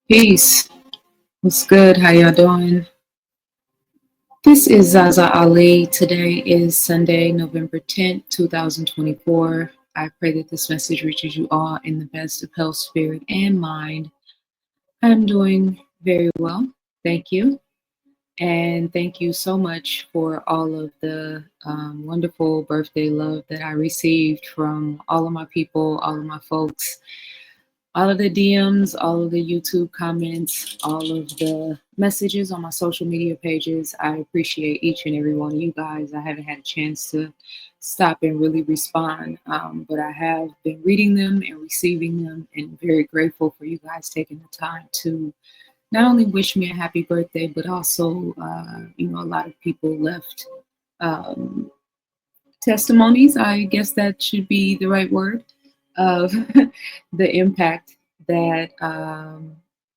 Peace. What's good? How y'all doing? This is ZaZa Ali. Today is Sunday, November 10th, 2024. I pray that this message reaches you all in the best of health, spirit, and mind. I'm doing very well. Thank you. And thank you so much for all of the wonderful birthday love that I received from all of my people, all of my folks. All of the DMs, all of the YouTube comments, all of the messages on my social media pages. I appreciate each and every one of you guys. I haven't had a chance to stop and really respond, but I have been reading them and receiving them, and very grateful for you guys taking the time to not only wish me a happy birthday, but also, a lot of people left um, testimonies. I guess that should be the right word of the impact that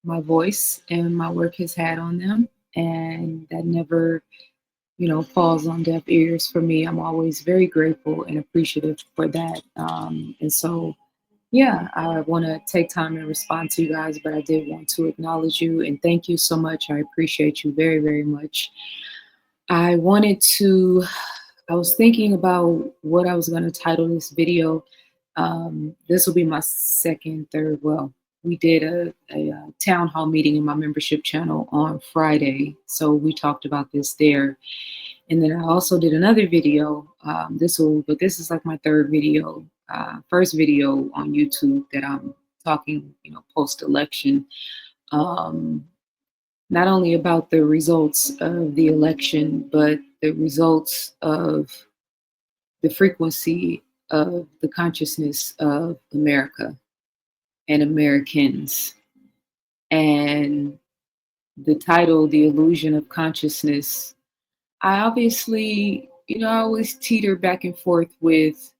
my voice and my work has had on them, and that never falls on deaf ears for me. I'm always very grateful and appreciative for that. And so yeah, I want to take time and respond to you guys, but I did want to acknowledge you and thank you so much. I appreciate you very, very much. I wanted to, I was thinking about what I was going to title this video. This will be my second, third, well, we did a town hall meeting in my membership channel on Friday. So we talked about this there. And then I also did another video. But this is like my third video, first video on YouTube that I'm talking, post election. Not only about the results of the election, but the results of the frequency of the consciousness of America and Americans. And the title, The Illusion of Consciousness, I obviously, I always teeter back and forth with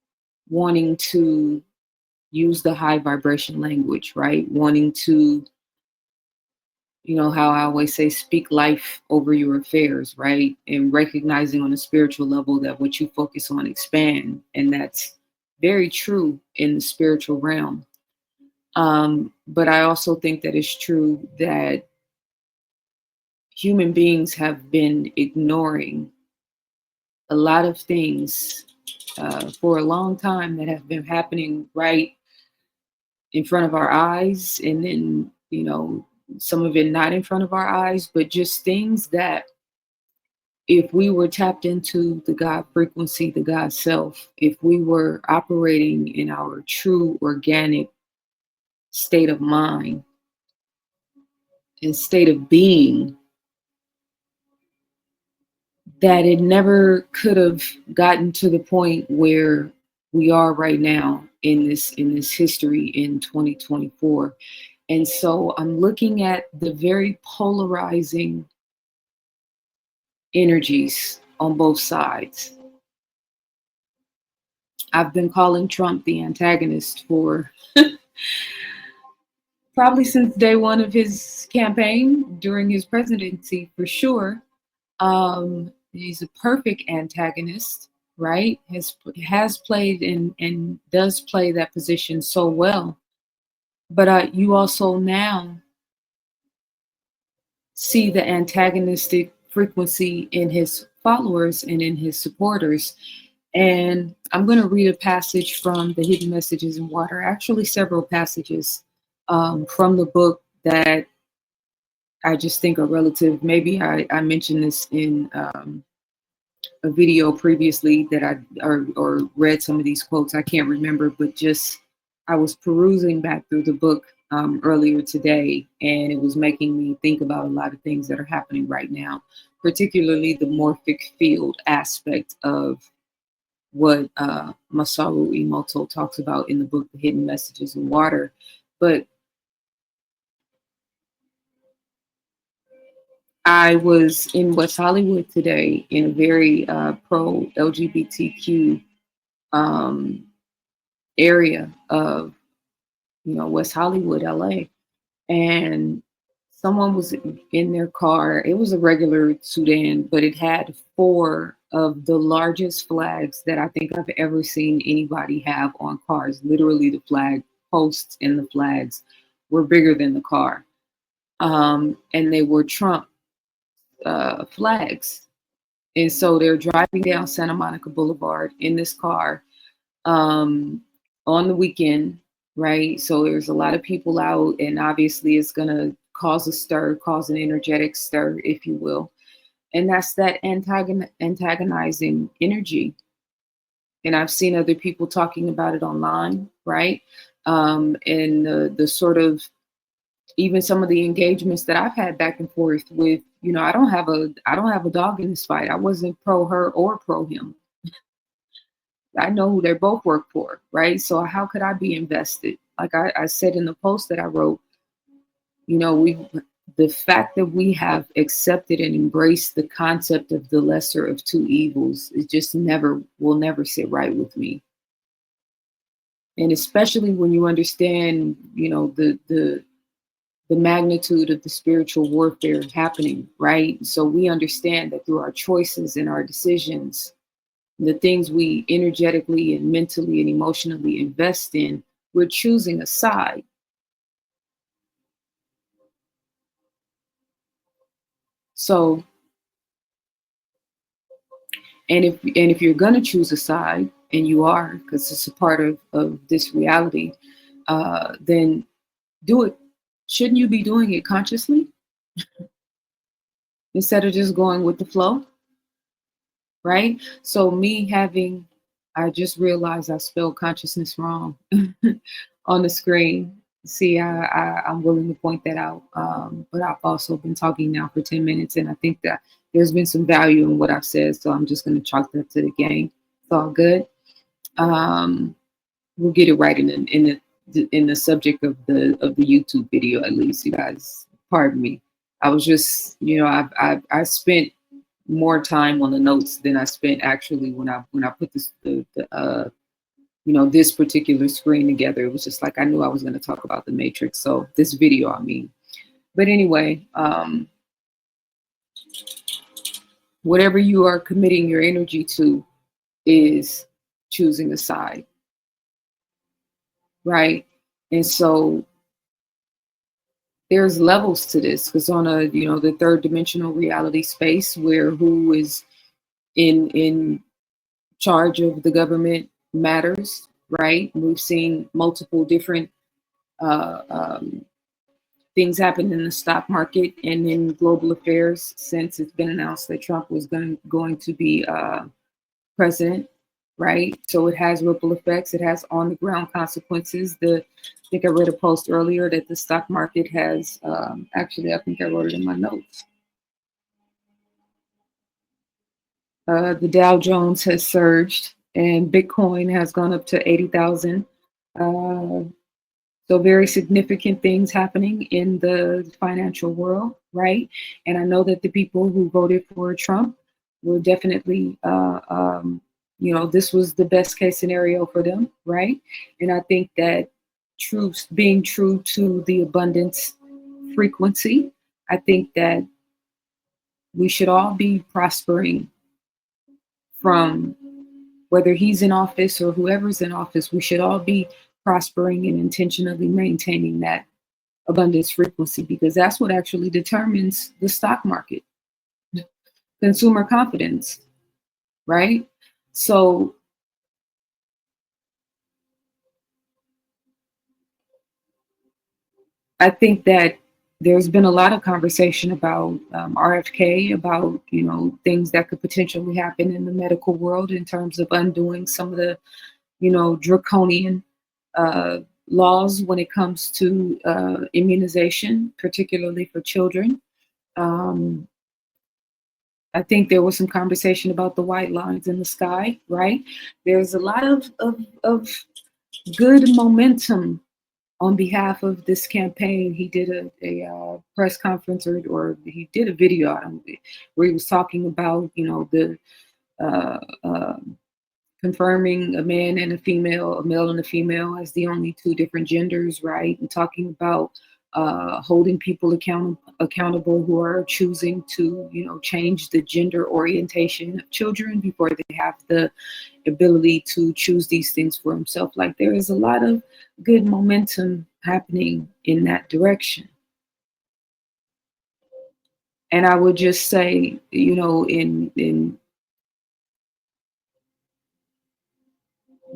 wanting to use the high vibration language, right? Wanting to, how I always say, speak life over your affairs, right? And recognizing on a spiritual level that what you focus on expand. And that's very true in the spiritual realm. But I also think that it's true that human beings have been ignoring a lot of things for a long time that have been happening right in front of our eyes. And then, some of it not in front of our eyes, but just things that if we were tapped into the God frequency, the God self, if we were operating in our true organic state of mind and state of being, that it never could have gotten to the point where we are right now in this history in 2024. And so I'm looking at the very polarizing energies on both sides. I've been calling Trump the antagonist for probably since day one of his campaign during his presidency, for sure. He's a perfect antagonist, right? Has played and does play that position so well. But you also now see the antagonistic frequency in his followers and in his supporters. And I'm going to read a passage from the Hidden Messages in Water, actually several passages from the book that I just think are relative. Maybe I mentioned this in a video previously that or read some of these quotes. I can't remember, but just I was perusing back through the book earlier today, and it was making me think about a lot of things that are happening right now, particularly the morphic field aspect of what Masaru Emoto talks about in the book, The Hidden Messages in Water. But I was in West Hollywood today in a very pro LGBTQ area of, West Hollywood, LA. And someone was in their car. It was a regular sedan, but it had four of the largest flags that I think I've ever seen anybody have on cars. Literally, the flag posts and the flags were bigger than the car. and they were Trump flags. And so they're driving down Santa Monica Boulevard in this car um, on the weekend, right? So there's a lot of people out, and obviously it's going to cause a stir, cause an energetic stir, if you will. And that's that antagonizing energy. And I've seen other people talking about it online, right? And the sort of even some of the engagements that I've had back and forth with, I don't have a dog in this fight. I wasn't pro her or pro him. I know who they both work for, right? So how could I be invested? Like I said in the post that I wrote, we the fact that we have accepted and embraced the concept of the lesser of two evils is just never will never sit right with me. And especially when you understand, the magnitude of the spiritual warfare happening, right? So we understand that through our choices and our decisions, the things we energetically and mentally and emotionally invest in, we're choosing a side. So, and if you're gonna choose a side, and you are, because it's a part of this reality, then do it. Shouldn't you be doing it consciously instead of just going with the flow? Right? So I just realized I spelled consciousness wrong on the screen. See, I'm willing to point that out. But I've also been talking now for 10 minutes, and I think that there's been some value in what I've said. So I'm just going to chalk that to the game. It's all good. Um, we'll get it right in the subject of the YouTube video, at least. You guys, pardon me. I was just, I spent more time on the notes than I spent actually when I put this particular screen together. It was just like I knew I was going to talk about the Matrix. So this video, I mean. But anyway, whatever you are committing your energy to is choosing a side, right? And so there's levels to this, because on the third dimensional reality space, where who is in charge of the government matters, right? We've seen multiple different uh, um, things happen in the stock market and in global affairs since it's been announced that Trump was going to be president, right? So it has ripple effects. It has on the ground consequences. I think I read a post earlier that the stock market has actually, I think I wrote it in my notes. The Dow Jones has surged, and Bitcoin has gone up to 80,000. So very significant things happening in the financial world, right? And I know that the people who voted for Trump were definitely, this was the best case scenario for them, right? And I think that being true to the abundance frequency, I think that we should all be prospering from whether he's in office or whoever's in office. We should all be prospering and intentionally maintaining that abundance frequency, because that's what actually determines the stock market, consumer confidence, right? So I think that there's been a lot of conversation about RFK, about things that could potentially happen in the medical world in terms of undoing some of the draconian uh, laws when it comes to immunization, particularly for children. Um, I think there was some conversation about the white lines in the sky, right? There's a lot of good momentum on behalf of this campaign. He did a press conference, or he did a video where he was talking about, the uh, uh, confirming a man and a female, a male and a female, as the only two different genders, right? And talking about holding people accountable who are choosing to, change the gender orientation of children before they have the ability to choose these things for themselves. Like, there is a lot of good momentum happening in that direction. And I would just say, in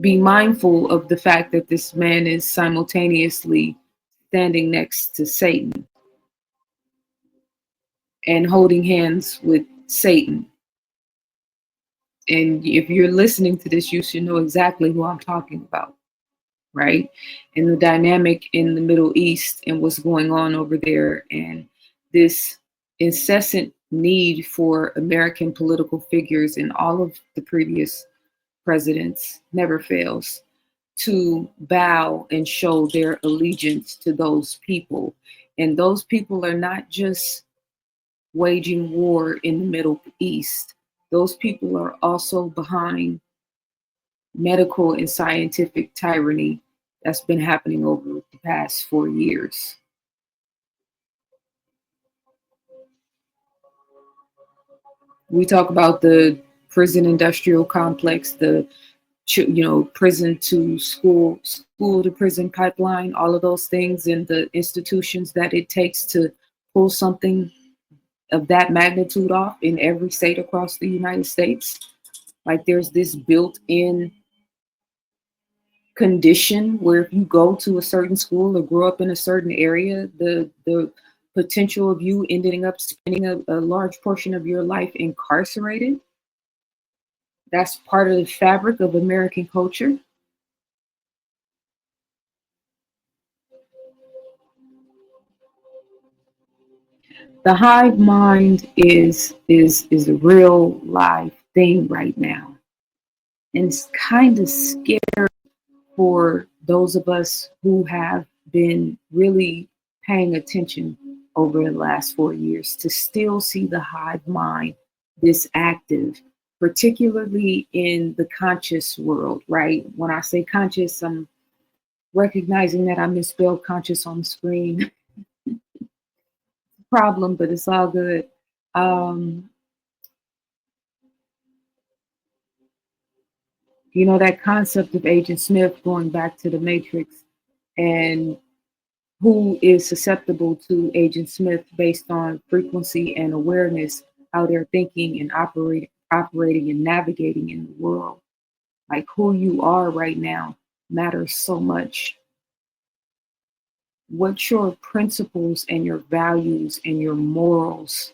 be mindful of the fact that this man is simultaneously standing next to Satan and holding hands with Satan. And if you're listening to this, you should know exactly who I'm talking about, right? And the dynamic in the Middle East and what's going on over there, and this incessant need for American political figures, and all of the previous presidents never fails to bow and show their allegiance to those people. And those people are not just waging war in the Middle East, those people are also behind medical and scientific tyranny that's been happening over the past 4 years. We talk about the prison industrial complex, the prison to school, school to prison pipeline, all of those things, and the institutions that it takes to pull something of that magnitude off in every state across the United States. Like, there's this built-in condition where if you go to a certain school or grow up in a certain area, the potential of you ending up spending a large portion of your life incarcerated. That's part of the fabric of American culture. The hive mind is a real live thing right now, and it's kind of scary for those of us who have been really paying attention over the last 4 years to still see the hive mind this active, particularly in the conscious world, right? When I say conscious, I'm recognizing that I misspelled conscious on the screen. Problem, but it's all good. Um, that concept of Agent Smith, going back to the Matrix, and who is susceptible to Agent Smith based on frequency and awareness, how they're thinking and operating and navigating in the world. Like, who you are right now matters so much. What your principles and your values and your morals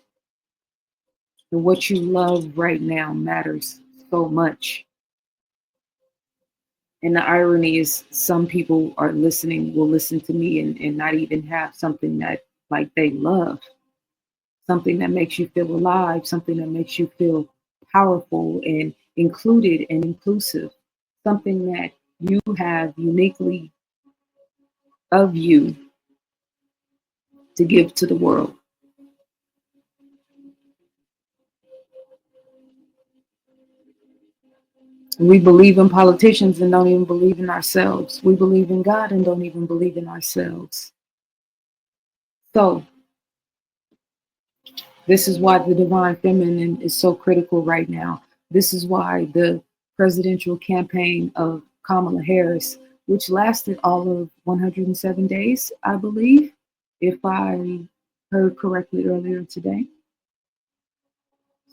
and what you love right now matters so much. And the irony is, some people are listening, will listen to me and not even have something that like they love, something that makes you feel alive, something that makes you feel powerful and included and inclusive, something that you have uniquely of you to give to the world. We believe in politicians and don't even believe in ourselves. We believe in God and don't even believe in ourselves. So this is why the divine feminine is so critical right now. This is why the presidential campaign of Kamala Harris, which lasted all of 107 days, I believe, if I heard correctly earlier today.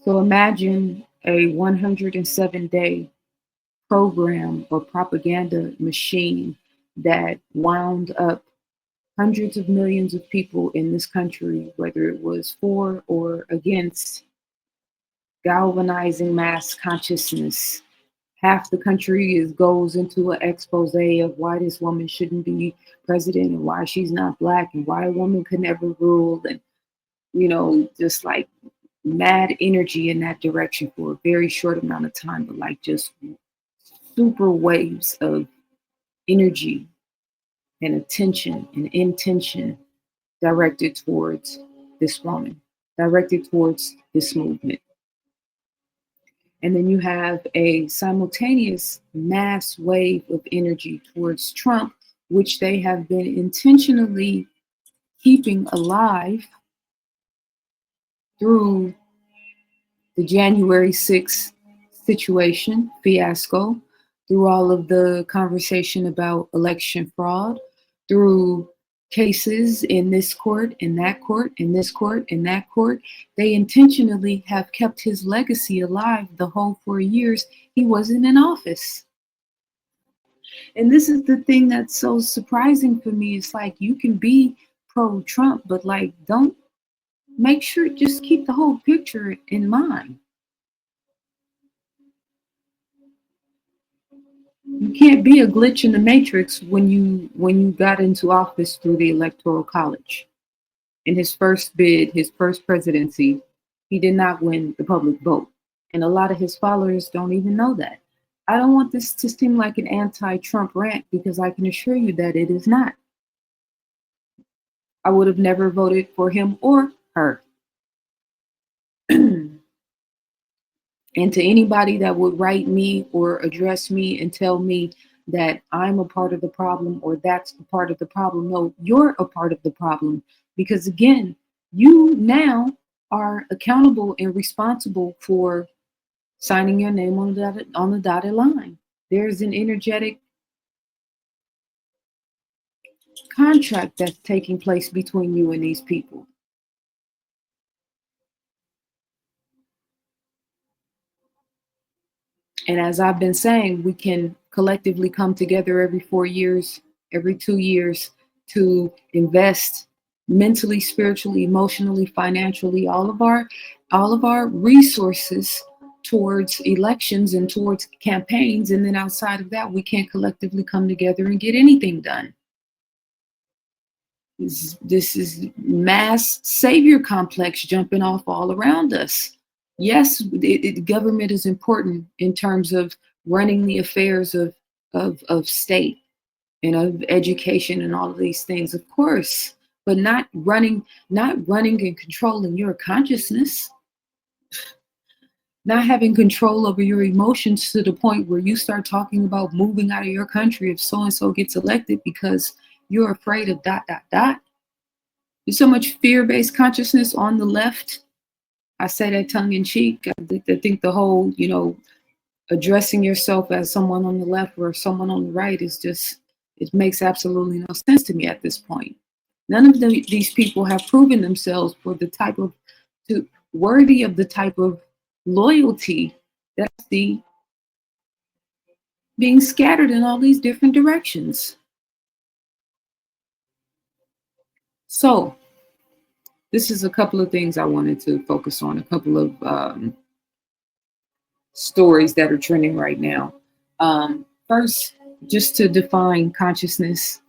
So imagine a 107-day program or propaganda machine that wound up hundreds of millions of people in this country, whether it was for or against, galvanizing mass consciousness. Half the country goes into an expose of why this woman shouldn't be president and why she's not black and why a woman could never rule, and just like mad energy in that direction for a very short amount of time, but like just super waves of energy and attention and intention directed towards this woman, directed towards this movement. And then you have a simultaneous mass wave of energy towards Trump, which they have been intentionally keeping alive through the January 6th situation, fiasco, through all of the conversation about election fraud, through cases in this court, in that court, in this court, in that court. They intentionally have kept his legacy alive the whole 4 years he wasn't in office. And this is the thing that's so surprising for me. It's like you can be pro Trump, but like don't make sure, just keep the whole picture in mind. You can't be a glitch in the matrix when you got into office through the electoral college. In his first bid, his first presidency, he did not win the public vote. And a lot of his followers don't even know that. I don't want this to seem like an anti-Trump rant, because I can assure you that it is not. I would have never voted for him or her. And to anybody that would write me or address me and tell me that I'm a part of the problem or that's a part of the problem, no, you're a part of the problem. Because again, you now are accountable and responsible for signing your name on the dotted line. There's an energetic contract that's taking place between you and these people. And as I've been saying, we can collectively come together every 4 years, every 2 years, to invest mentally, spiritually, emotionally, financially, all of our resources towards elections and towards campaigns. And then outside of that, we can't collectively come together and get anything done. This is mass savior complex jumping off all around us. Yes, government is important in terms of running the affairs of state and of education and all of these things, of course, but not running and controlling your consciousness, not having control over your emotions to the point where you start talking about moving out of your country if so and so gets elected because you're afraid of ... There's so much fear-based consciousness on the left. I say that tongue in cheek. I think the whole, addressing yourself as someone on the left or someone on the right is just, it makes absolutely no sense to me at this point. None of these people have proven themselves for the type of, worthy of the type of loyalty that's being scattered in all these different directions. So this is a couple of things I wanted to focus on, a couple of stories that are trending right now. First, just to define consciousness,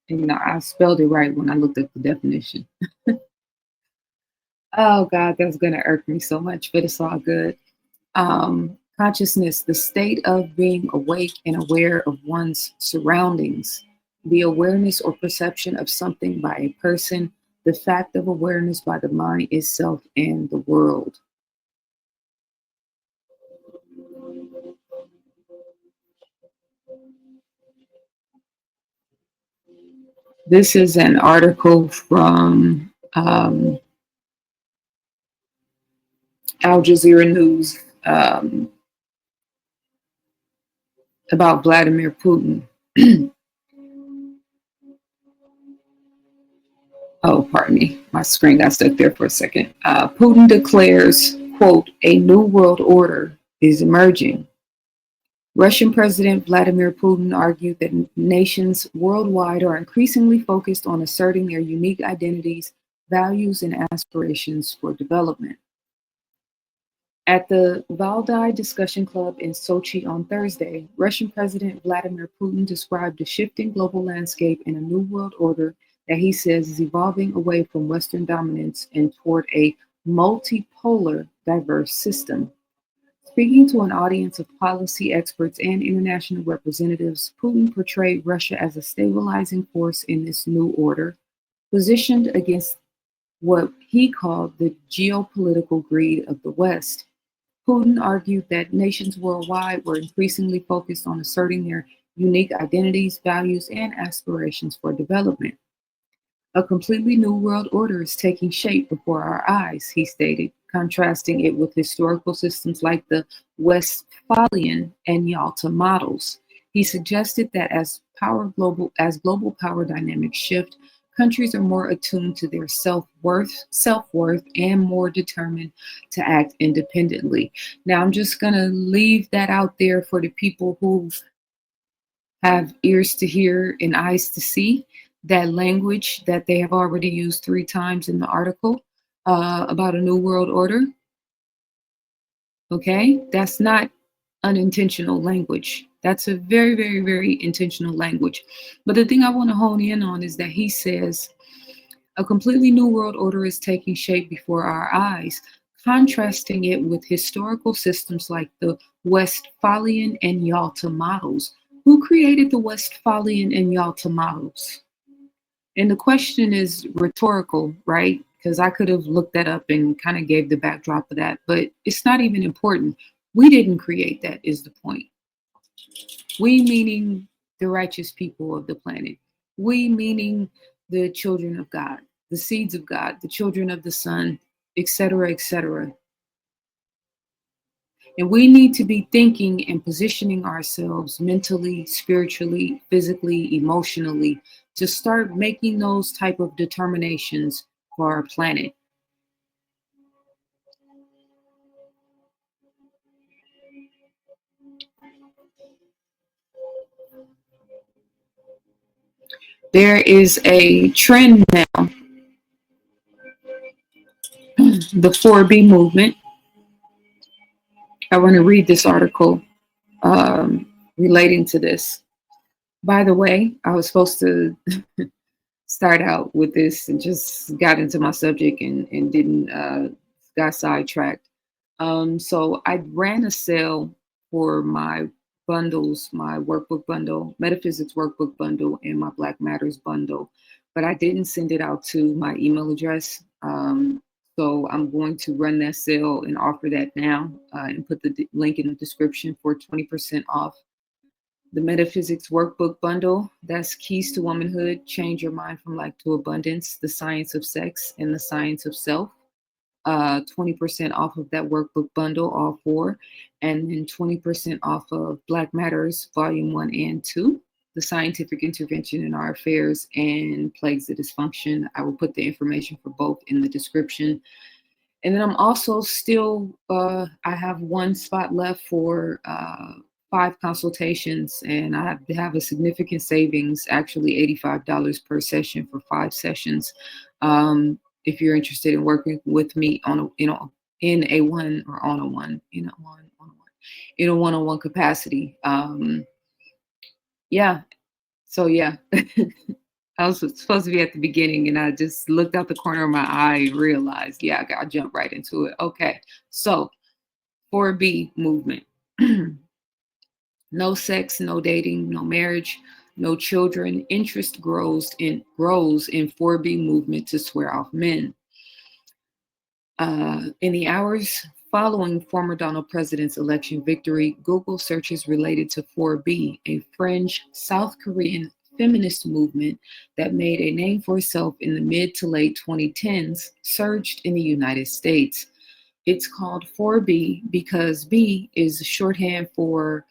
and I spelled it right when I looked up the definition. Oh God, that's gonna irk me so much, but it's all good. Consciousness, the state of being awake and aware of one's surroundings, the awareness or perception of something by a person, the fact of awareness by the mind itself and the world. This is an article from Al Jazeera News about Vladimir Putin. Oh, pardon me. My screen got stuck there for a second. Putin declares, quote, a new world order is emerging. Russian President Vladimir Putin argued that nations worldwide are increasingly focused on asserting their unique identities, values, and aspirations for development. At the Valdai Discussion Club in Sochi on Thursday, Russian President Vladimir Putin described a shifting global landscape and a new world order that he says is evolving away from Western dominance and toward a multipolar, diverse system. Speaking to an audience of policy experts and international representatives, Putin portrayed Russia as a stabilizing force in this new order, positioned against what he called the geopolitical greed of the West. Putin argued that nations worldwide were increasingly focused on asserting their unique identities, values, and aspirations for development. A completely new world order is taking shape before our eyes, he stated, contrasting it with historical systems like the Westphalian and Yalta models. He suggested that as global power dynamics shift, Countries are more attuned to their self-worth, and more determined to act independently. Now, I'm just going to leave that out there for the people who have ears to hear and eyes to see that language that they have already used 3 times in the article about a new world order. Okay, that's not unintentional language. That's a very, very, very intentional language. But the thing I want to hone in on is that he says a completely new world order is taking shape before our eyes, contrasting it with historical systems like the Westphalian and Yalta models. Who created the Westphalian and Yalta models? And the question is rhetorical, right? Because I could have looked that up and kind of gave the backdrop of that, but it's not even important. We didn't create that, is the point. We meaning the righteous people of the planet. We meaning the children of God, the seeds of God, the children of the sun, etc., etc. And we need to be thinking and positioning ourselves mentally, spiritually, physically, emotionally to start making those type of determinations for our planet. There is a trend now, the 4B movement. I want to read this article relating to this. By the way, I was supposed to start out with this and just got into my subject and didn't got sidetracked. So I ran a sale for my bundles, my workbook bundle, metaphysics workbook bundle, and my Black Matters bundle, but I didn't send it out to my email address. So I'm going to run that sale and offer that now and put the link in the description for 20% off the Metaphysics Workbook Bundle. That's Keys to Womanhood, Change Your Mind from Lack to Abundance, The Science of Sex, and the Science of Self. 20% off of that workbook bundle, all 4. And then 20% off of Black Matters, Volume 1 and 2, The Scientific Intervention in Our Affairs and Plagues of Dysfunction. I will put the information for both in the description. And then I'm also still, I have 1 spot left for 5 consultations, and I have a significant savings, actually $85 per session for 5 sessions. If you're interested in working with me on a, in a one or on a one, in a one-on-one capacity. Yeah. So yeah, I was supposed to be at the beginning and I just looked out the corner of my eye and realized, yeah, I jump right into it. Okay. So 4B movement. No sex, no dating, no marriage, no children. Interest grows in 4B movement to swear off men. In the hours following former Donald president's election victory, Google searches related to 4B, a fringe South Korean feminist movement that made a name for itself in the mid to late 2010s, surged in the United States. It's called 4B because B is shorthand for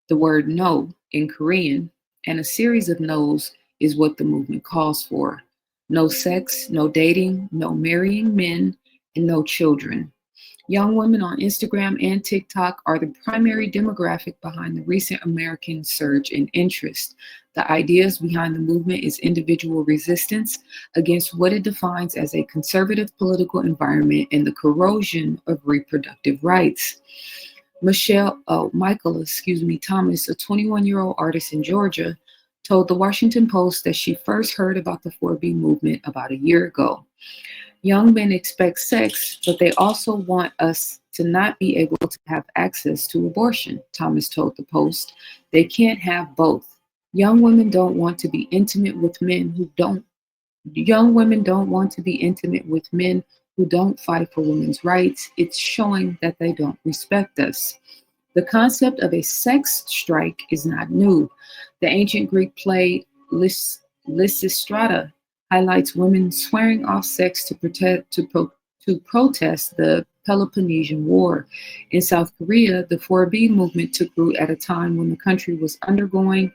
the word no in Korean, and a series of no's is what the movement calls for. No sex, no dating, no marrying men, and no children. Young women on Instagram and TikTok are the primary demographic behind the recent American surge in interest. The ideas behind the movement is individual resistance against what it defines as a conservative political environment and the corrosion of reproductive rights. Michael Thomas, a 21-year-old artist in Georgia, told the Washington Post that she first heard about the 4B movement about a year ago. Young men expect sex, but they also want us to not be able to have access to abortion, Thomas told the Post. They can't have both. Young women don't want to be intimate with men who don't. Young women don't want to be intimate with men who don't fight for women's rights. It's showing that they don't respect us. The concept of a sex strike is not new. The ancient Greek play Lysistrata highlights women swearing off sex to protest the Peloponnesian War. In South Korea, the 4B movement took root at a time when the country was undergoing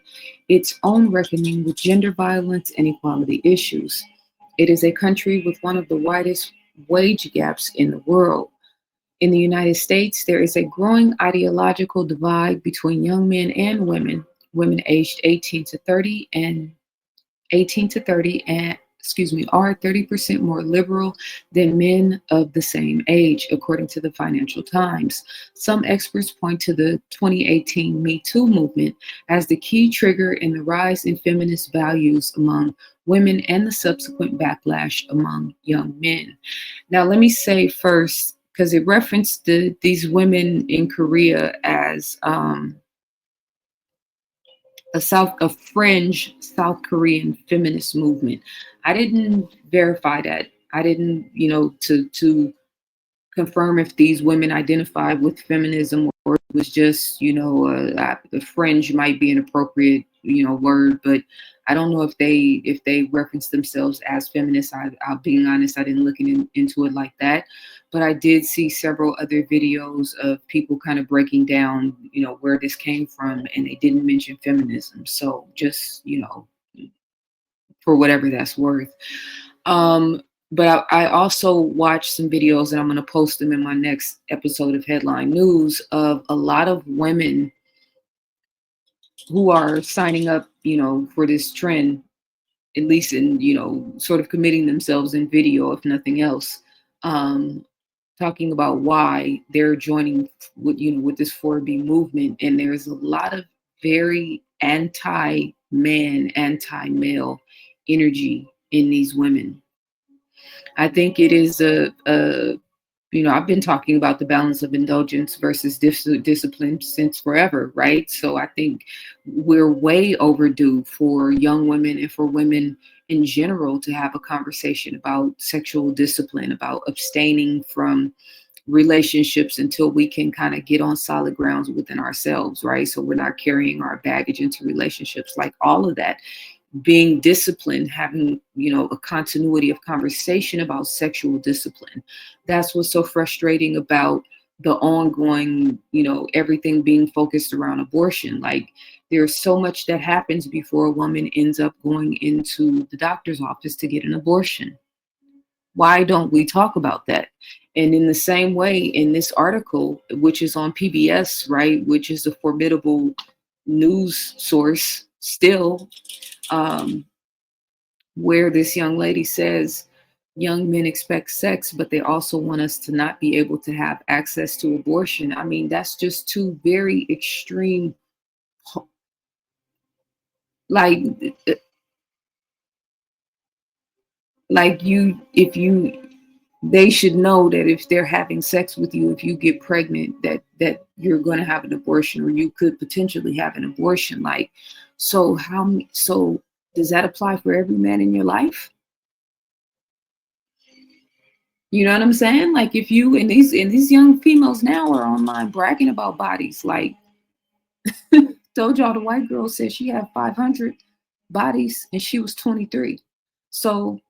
its own reckoning with gender violence and equality issues. It is a country with one of the widest wage gaps in the world. In the United States, there is a growing ideological divide between young men and women, women aged 18 to 30 and are 30% more liberal than men of the same age, according to the Financial Times. Some experts point to the 2018 Me Too movement as the key trigger in the rise in feminist values among women and the subsequent backlash among young men. Now, let me say first, because it referenced these women in Korea as a fringe South Korean feminist movement. I didn't verify that. I didn't, to confirm if these women identified with feminism or it was just, the fringe might be an appropriate, word, but I don't know if they reference themselves as feminists. I'll being honest, I didn't look into it like that, but I did see several other videos of people kind of breaking down, where this came from, and they didn't mention feminism. So just, for whatever that's worth. But I also watched some videos, and I'm going to post them in my next episode of Headline News, of a lot of women who are signing up, for this trend, at least in, sort of committing themselves in video, if nothing else, talking about why they're joining with this 4B movement. And there's a lot of very anti-man, anti-male energy in these women. I think it is I've been talking about the balance of indulgence versus discipline since forever, right? So I think we're way overdue for young women and for women in general to have a conversation about sexual discipline, about abstaining from relationships until we can kind of get on solid grounds within ourselves, right? So we're not carrying our baggage into relationships, like all of that. Being disciplined, having, a continuity of conversation about sexual discipline. That's what's so frustrating about the ongoing, everything being focused around abortion. Like, there's so much that happens before a woman ends up going into the doctor's office to get an abortion. Why don't we talk about that? And in the same way, in this article, which is on PBS, right, which is a formidable news source still, where this young lady says young men expect sex, but they also want us to not be able to have access to abortion. I mean, that's just two very extreme, like, they should know that if they're having sex with you, if you get pregnant, that you're going to have an abortion, or you could potentially have an abortion. Like, so does that apply for every man in your life? You know what I'm saying? Like, if you and these young females now are online bragging about bodies, like, told y'all the white girl said she had 500 bodies and she was 23. So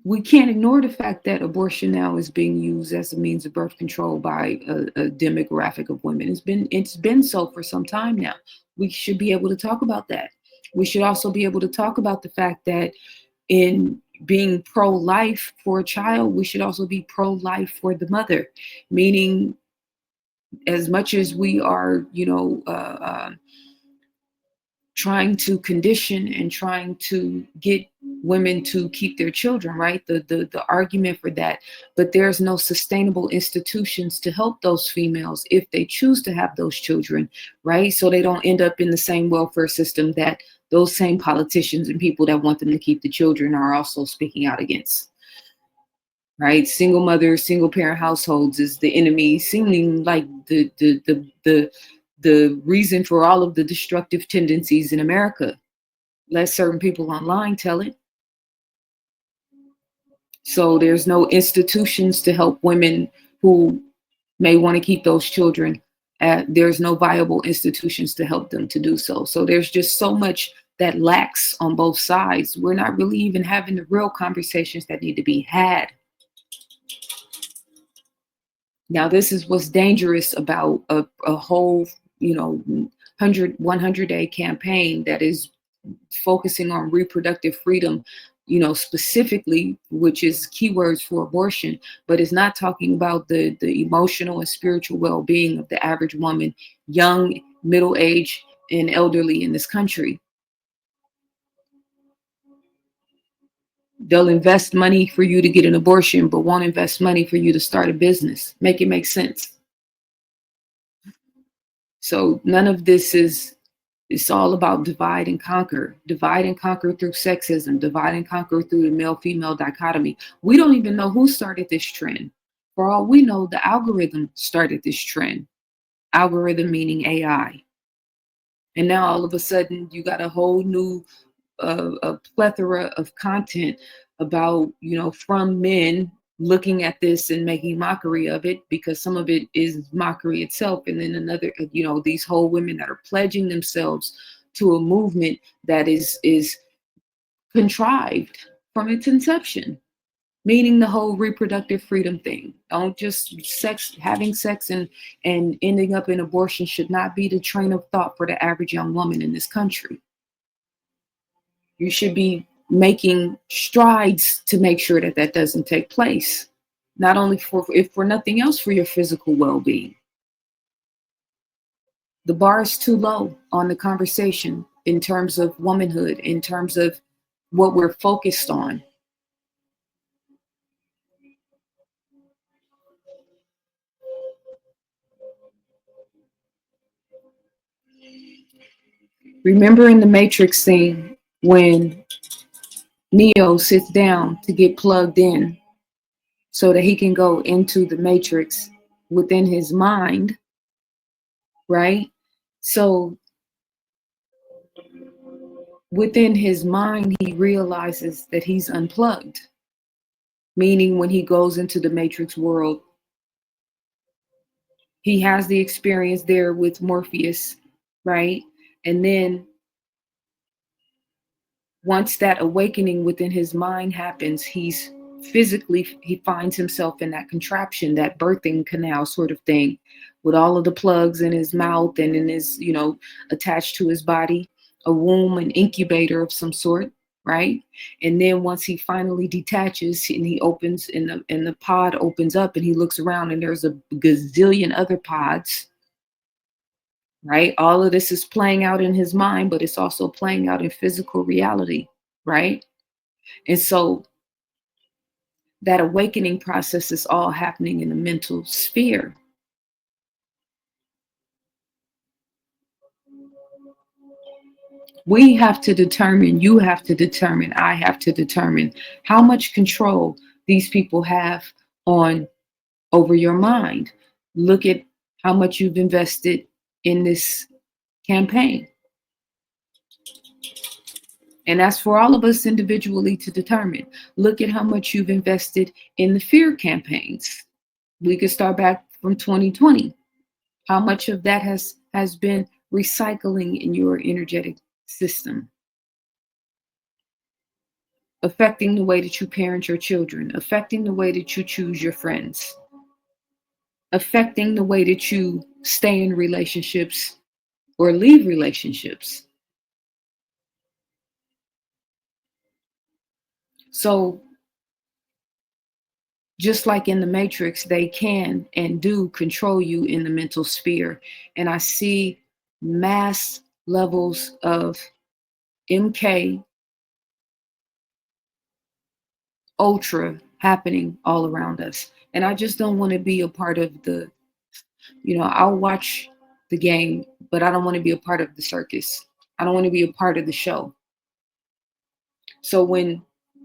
we can't ignore the fact that abortion now is being used as a means of birth control by a demographic of women. It's been so for some time now. We should be able to talk about that. We should also be able to talk about the fact that in being pro-life for a child, we should also be pro-life for the mother, meaning as much as we are, trying to condition and trying to get women to keep their children, right? The argument for that, but there's no sustainable institutions to help those females if they choose to have those children, right? So they don't end up in the same welfare system that those same politicians and people that want them to keep the children are also speaking out against, right? Single mothers, single parent households is the enemy, seeming like the reason for all of the destructive tendencies in America. Let certain people online tell it. So there's no institutions to help women who may want to keep those children. There's no viable institutions to help them to do so. So there's just so much that lacks on both sides. We're not really even having the real conversations that need to be had. Now, this is what's dangerous about a whole, 100-day campaign that is focusing on reproductive freedom, specifically, which is keywords for abortion, but it's not talking about the emotional and spiritual well-being of the average woman, young, middle-aged, and elderly in this country. They'll invest money for you to get an abortion, but won't invest money for you to start a business. Make it make sense. So none of this is, it's all about divide and conquer through sexism, divide and conquer through the male-female dichotomy. We don't even know who started this trend. For all we know, the algorithm started this trend. Algorithm meaning AI. And now all of a sudden you got a whole new a plethora of content about, from men looking at this and making mockery of it, because some of it is mockery itself. And then another, these whole women that are pledging themselves to a movement that is contrived from its inception, meaning the whole reproductive freedom thing. Don't just having sex and ending up in abortion should not be the train of thought for the average young woman in this country. You should be making strides to make sure that that doesn't take place. Not only if for nothing else, for your physical well-being. The bar is too low on the conversation in terms of womanhood, in terms of what we're focused on. Remember in the Matrix scene when Neo sits down to get plugged in so that he can go into the Matrix within his mind, right? So within his mind, he realizes that he's unplugged, meaning when he goes into the Matrix world, he has the experience there with Morpheus, right? And then once that awakening within his mind happens, he finds himself in that contraption, that birthing canal sort of thing, with all of the plugs in his mouth and in his, attached to his body, a womb, an incubator of some sort, right? And then once he finally detaches and he opens and the pod opens up and he looks around and there's a gazillion other pods, right? All of this is playing out in his mind, but it's also playing out in physical reality, right? And so that awakening process is all happening in the mental sphere. We have to determine, you have to determine, I have to determine how much control these people have over your mind. Look at how much you've invested in this campaign. And that's for all of us individually to determine. Look at how much you've invested in the fear campaigns. We could start back from 2020. How much of that has been recycling in your energetic system, affecting the way that you parent your children, affecting the way that you choose your friends, affecting the way that you stay in relationships or leave relationships. So just like in the Matrix, they can and do control you in the mental sphere. And I see mass levels of MK Ultra happening all around us. And I just don't want to be a part of the, I'll watch the game, but I don't want to be a part of the circus. I don't want to be a part of the show. So when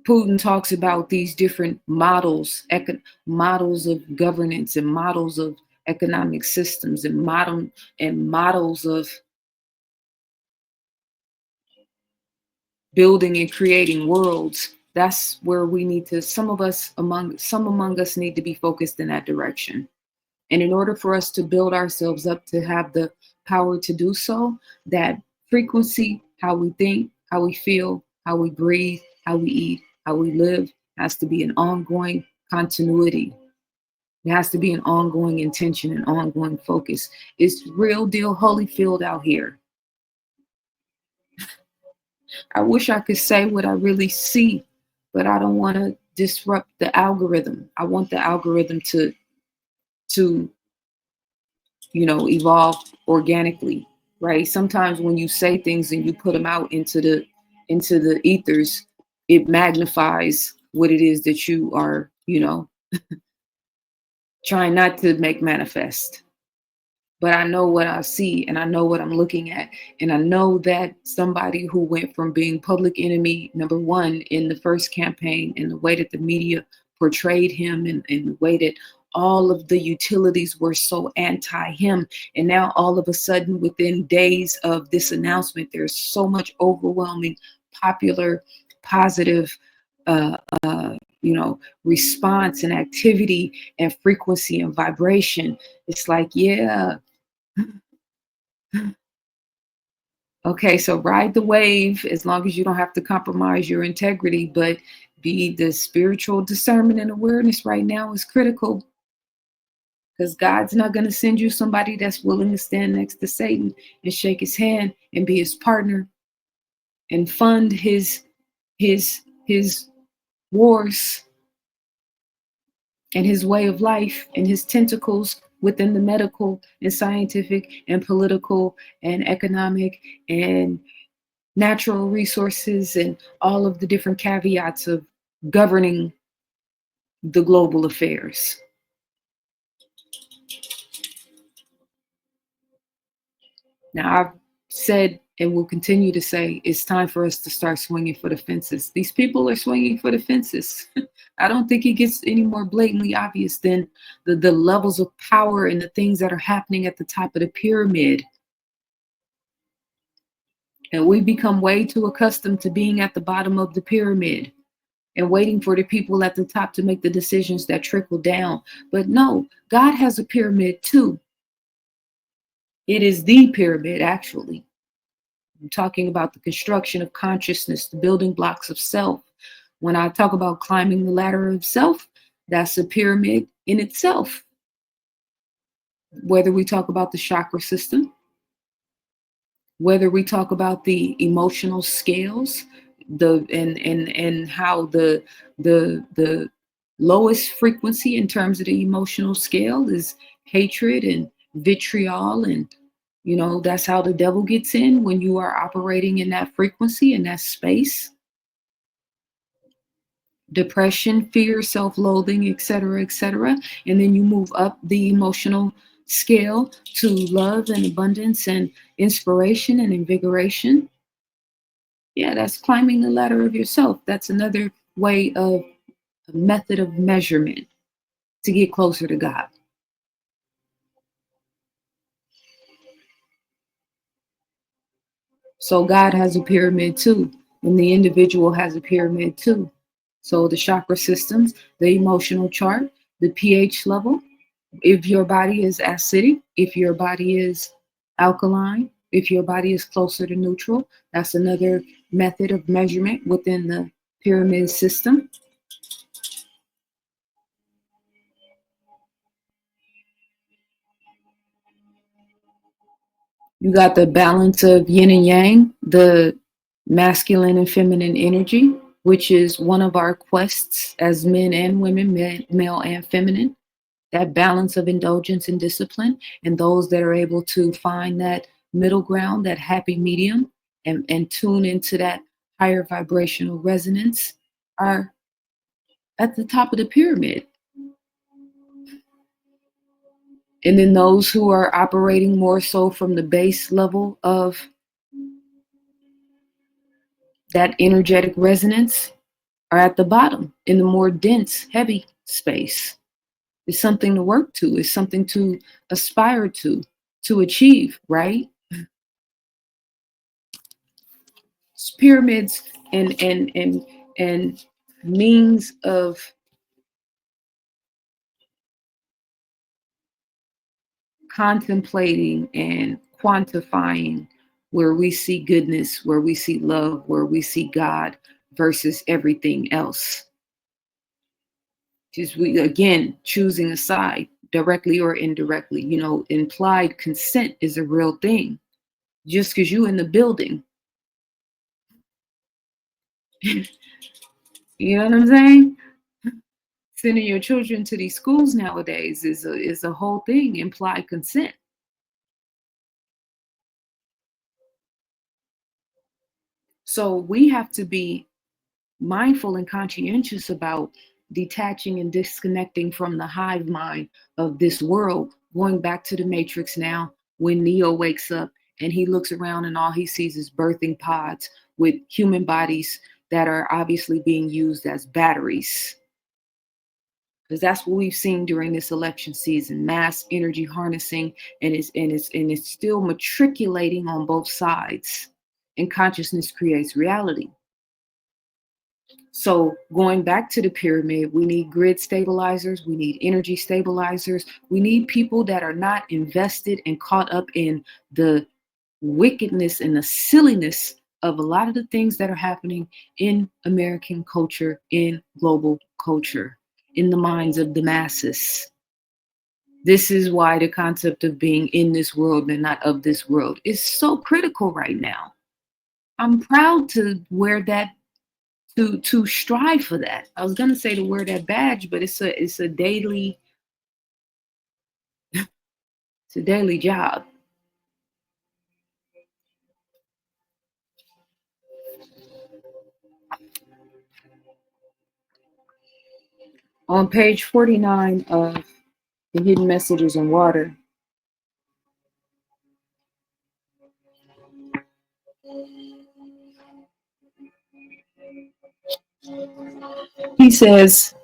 Putin talks about these different models of governance and models of economic systems and models of building and creating worlds, that's where we need to, some among us need to be focused in that direction. And in order for us to build ourselves up to have the power to do so, that frequency, how we think, how we feel, how we breathe, how we eat, how we live, has to be an ongoing continuity. It has to be an ongoing intention and ongoing focus. It's real deal Holyfield out here. I wish I could say what I really see, but I don't want to disrupt the algorithm. I want the algorithm to evolve organically, right? Sometimes when you say things and you put them out into the ethers, it magnifies what it is that you are, trying not to make manifest. But I know what I see and I know what I'm looking at. And I know that somebody who went from being public enemy number one in the first campaign, and the way that the media portrayed him, and the way that all of the utilities were so anti him. And now all of a sudden, within days of this announcement, there's so much overwhelming, popular, positive, uh, response and activity and frequency and vibration. It's like, yeah. Okay, so ride the wave as long as you don't have to compromise your integrity, but the spiritual discernment and awareness right now is critical, because God's not going to send you somebody that's willing to stand next to Satan and shake his hand and be his partner and fund his wars and his way of life and his tentacles within the medical and scientific and political and economic and natural resources and all of the different caveats of governing the global affairs. Now, I've said and will continue to say it's time for us to start swinging for the fences. These people are swinging for the fences. I don't think it gets any more blatantly obvious than the levels of power and the things that are happening at the top of the pyramid. And we become way too accustomed to being at the bottom of the pyramid and waiting for the people at the top to make the decisions that trickle down. But no, God has a pyramid too. It is the pyramid, actually. I'm talking about the construction of consciousness, the building blocks of self. When I talk about climbing the ladder of self, that's a pyramid in itself. Whether we talk about the chakra system, whether we talk about the emotional scales, and how the lowest frequency in terms of the emotional scale is hatred and vitriol, and that's how the devil gets in when you are operating in that frequency, in that space. Depression, fear, self-loathing, etc., etc. And then you move up the emotional scale to love and abundance and inspiration and invigoration. Yeah, that's climbing the ladder of yourself. That's another way of a method of measurement to get closer to God. So God has a pyramid too, and the individual has a pyramid too. So the chakra systems, the emotional chart, the pH level, if your body is acidic, if your body is alkaline, if your body is closer to neutral, that's another method of measurement within the pyramid system. You got the balance of yin and yang, the masculine and feminine energy, which is one of our quests as men and women, male and feminine. That balance of indulgence and discipline, and those that are able to find that middle ground, that happy medium, and tune into that higher vibrational resonance, are at the top of the pyramid. And then those who are operating more so from the base level of that energetic resonance are at the bottom in the more dense, heavy space. It's something to work to, it's something to aspire to achieve, right? Pyramids and means of contemplating and quantifying where we see goodness, where we see love, where we see God versus everything else. Just we again choosing a side, directly or indirectly. Implied consent is a real thing. Just because you in the building You know what I'm saying? Sending your children to these schools nowadays is a whole thing, implied consent. So we have to be mindful and conscientious about detaching and disconnecting from the hive mind of this world, going back to the Matrix now, when Neo wakes up and he looks around and all he sees is birthing pods with human bodies that are obviously being used as batteries. Because that's what we've seen during this election season, mass energy harnessing, and it's still matriculating on both sides. And consciousness creates reality. So going back to the pyramid, we need grid stabilizers, we need energy stabilizers, we need people that are not invested and caught up in the wickedness and the silliness of a lot of the things that are happening in American culture, in global culture, in the minds of the masses. This is why the concept of being in this world and not of this world is so critical right now. I'm proud to wear that, to strive for that. I was gonna say to wear that badge, but it's a daily job. On page 49 of the Hidden Messages in Water, he says,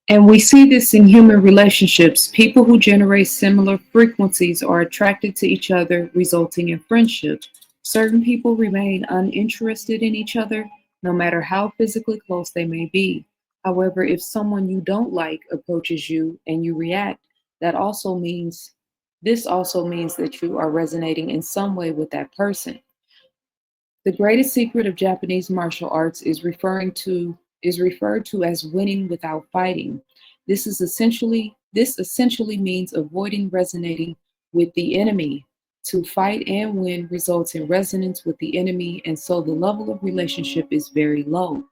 and we see this in human relationships. People who generate similar frequencies are attracted to each other, resulting in friendship. Certain people remain uninterested in each other, no matter how physically close they may be. However, if someone you don't like approaches you and you react, that also means this also means that you are resonating in some way with that person. The greatest secret of Japanese martial arts is referred to as winning without fighting. This essentially means avoiding resonating with the enemy. To fight and win results in resonance with the enemy, and so the level of relationship is very low.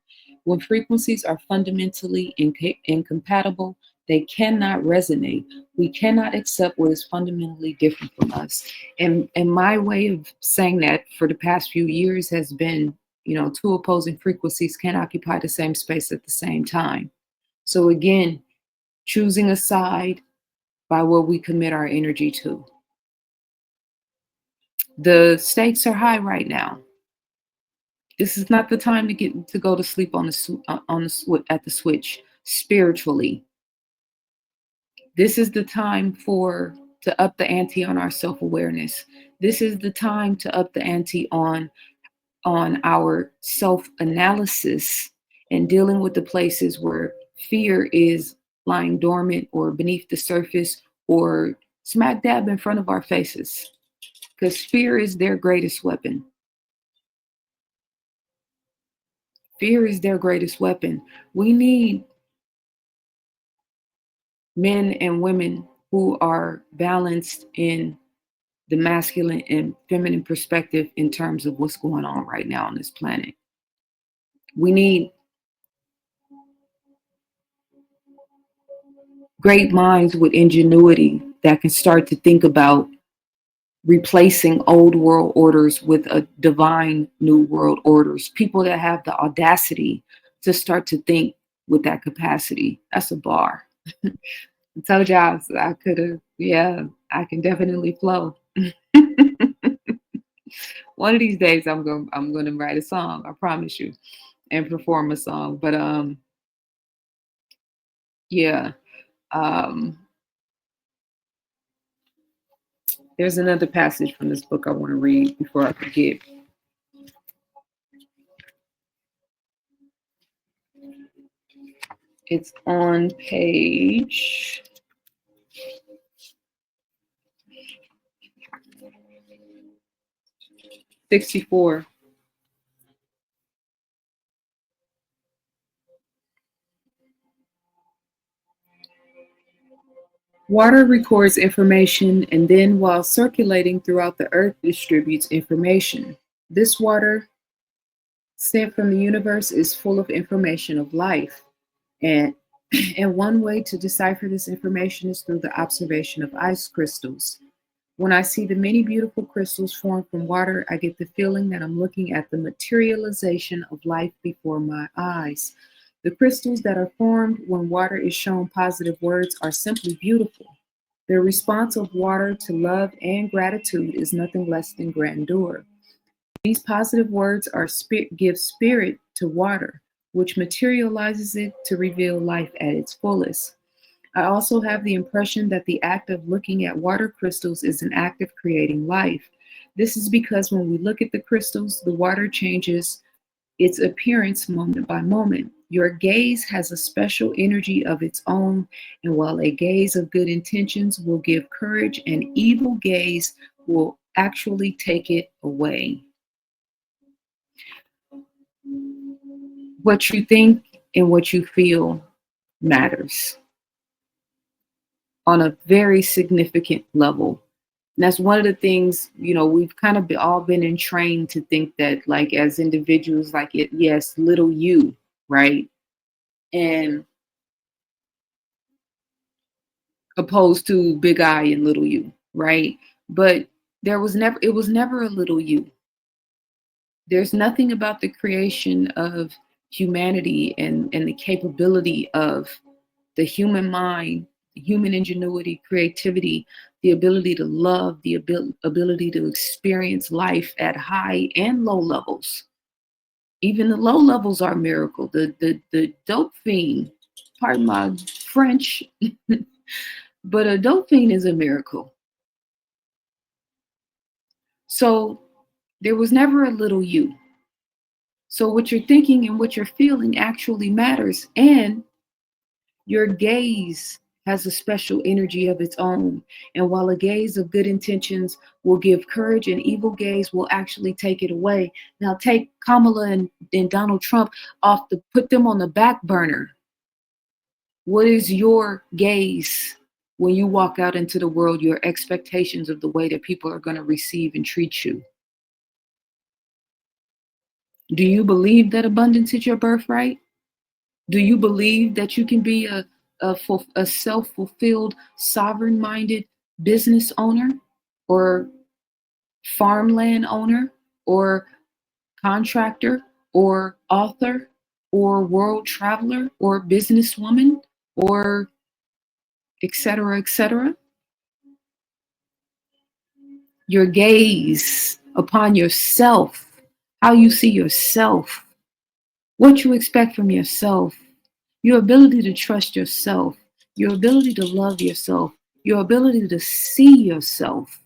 When frequencies are fundamentally incompatible, they cannot resonate. We cannot accept what is fundamentally different from us. And my way of saying that for the past few years has been, two opposing frequencies can occupy the same space at the same time. So again, choosing a side by what we commit our energy to. The stakes are high right now. This is not the time to go to sleep at the switch spiritually. This is the time to up the ante on our self-awareness. This is the time to up the ante on our self-analysis and dealing with the places where fear is lying dormant or beneath the surface or smack dab in front of our faces, because fear is their greatest weapon. Fear is their greatest weapon. We need men and women who are balanced in the masculine and feminine perspective in terms of what's going on right now on this planet. We need great minds with ingenuity that can start to think about replacing old world orders with a divine new world orders. People that have the audacity to start to think with that capacity. That's a bar. I told y'all I could have, yeah, I can definitely flow. One of these days I'm gonna write a song, I promise you, and perform a song. But yeah. Um there's another passage from this book I want to read before I forget. It's on page 64. Water records information and then, while circulating throughout the earth, distributes information. This water sent from the universe is full of information of life. And and one way to decipher this information is through the observation of ice crystals. When I see the many beautiful crystals formed from water, I get the feeling that I'm looking at the materialization of life before my eyes. The crystals that are formed when water is shown positive words are simply beautiful. The response of water to love and gratitude is nothing less than grandeur. These positive words give spirit to water, which materializes it to reveal life at its fullest. I also have the impression that the act of looking at water crystals is an act of creating life. This is because when we look at the crystals, the water changes its appearance moment by moment. Your gaze has a special energy of its own, and while a gaze of good intentions will give courage, an evil gaze will actually take it away. What you think and what you feel matters on a very significant level. And that's one of the things, we've kind of all been entrained to think that, like, as individuals, like, yes, little you, right? And opposed to big I and little you, right? But it was never a little you. There's nothing about the creation of humanity and the capability of the human mind, human ingenuity, creativity, the ability to love, the ability to experience life at high and low levels. Even the low levels are a miracle. The dope fiend, pardon my French, but a dope fiend is a miracle. So there was never a little you. So what you're thinking and what you're feeling actually matters. And your gaze has a special energy of its own. And while a gaze of good intentions will give courage, an evil gaze will actually take it away. Now take Kamala and Donald Trump put them on the back burner. What is your gaze when you walk out into the world, your expectations of the way that people are going to receive and treat you? Do you believe that abundance is your birthright? Do you believe that you can be a self-fulfilled, sovereign-minded business owner or farmland owner or contractor or author or world traveler or businesswoman or et cetera, et cetera? Your gaze upon yourself, how you see yourself, what you expect from yourself, your ability to trust yourself, your ability to love yourself, your ability to see yourself.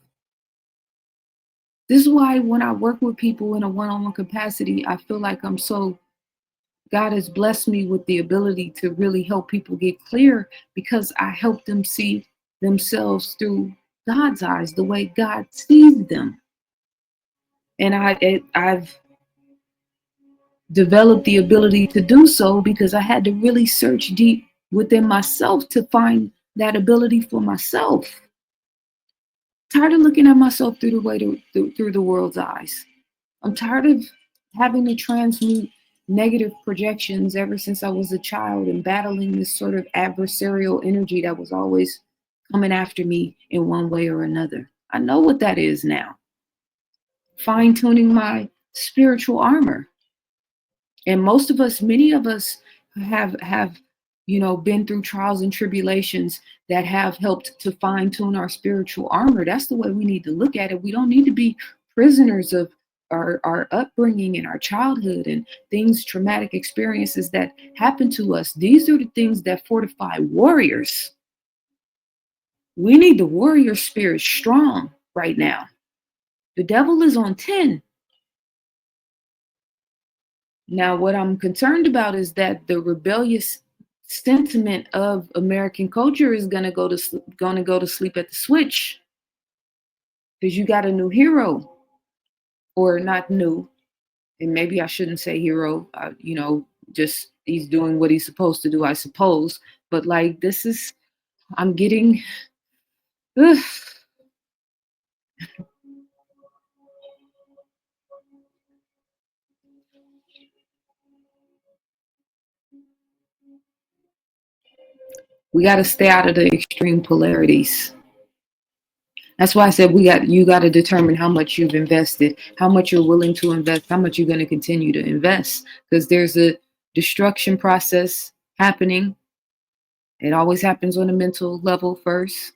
This is why when I work with people in a one-on-one capacity, I feel like God has blessed me with the ability to really help people get clear because I help them see themselves through God's eyes, the way God sees them. And I've developed the ability to do so because I had to really search deep within myself to find that ability for myself. Tired of looking at myself through the world's eyes. I'm tired of having to transmute negative projections ever since I was a child and battling this sort of adversarial energy that was always coming after me in one way or another. I know what that is now. Fine tuning my spiritual armor. And many of us have been through trials and tribulations that have helped to fine tune our spiritual armor. That's the way we need to look at it. We don't need to be prisoners of our upbringing and our childhood and traumatic experiences that happen to us. These are the things that fortify warriors. We need the warrior spirit strong right now. The devil is on 10. Now, what I'm concerned about is that the rebellious sentiment of American culture is going to go to sleep at the switch because you got a new hero, or not new, and maybe I shouldn't say hero. Just he's doing what he's supposed to do, I suppose. But like I'm getting. Ugh. We got to stay out of the extreme polarities. That's why I said you got to determine how much you've invested, how much you're willing to invest, how much you're going to continue to invest, because there's a destruction process happening. It always happens on a mental level first,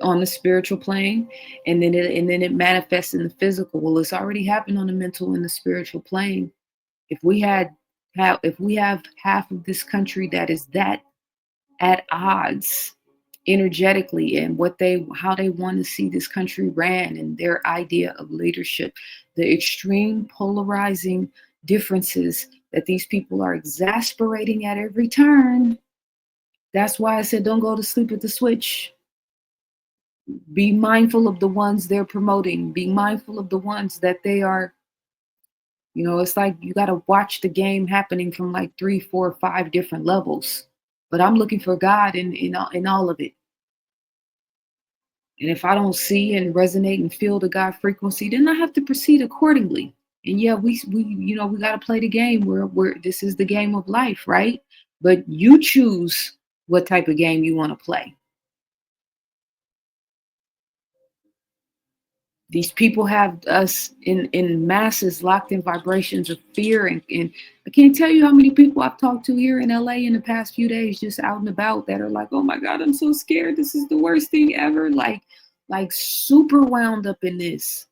on the spiritual plane, and then it manifests in the physical. Well, it's already happened on the mental and the spiritual plane. If we have half of this country that is that at odds energetically and how they want to see this country ran and their idea of leadership, the extreme polarizing differences that these people are exasperating at every turn. That's why I said don't go to sleep at the switch. Be mindful of the ones they're promoting. Be mindful of the ones that they are. It's like you got to watch the game happening from like 3, 4, 5 different levels. But I'm looking for God in all of it. And if I don't see and resonate and feel the God frequency, then I have to proceed accordingly. And yeah, we got to play the game where this is the game of life, right? But you choose what type of game you want to play. These people have us in masses locked in vibrations of fear. And I can't tell you how many people I've talked to here in LA in the past few days, just out and about, that are like, oh my God, I'm so scared. This is the worst thing ever. Like super wound up in this.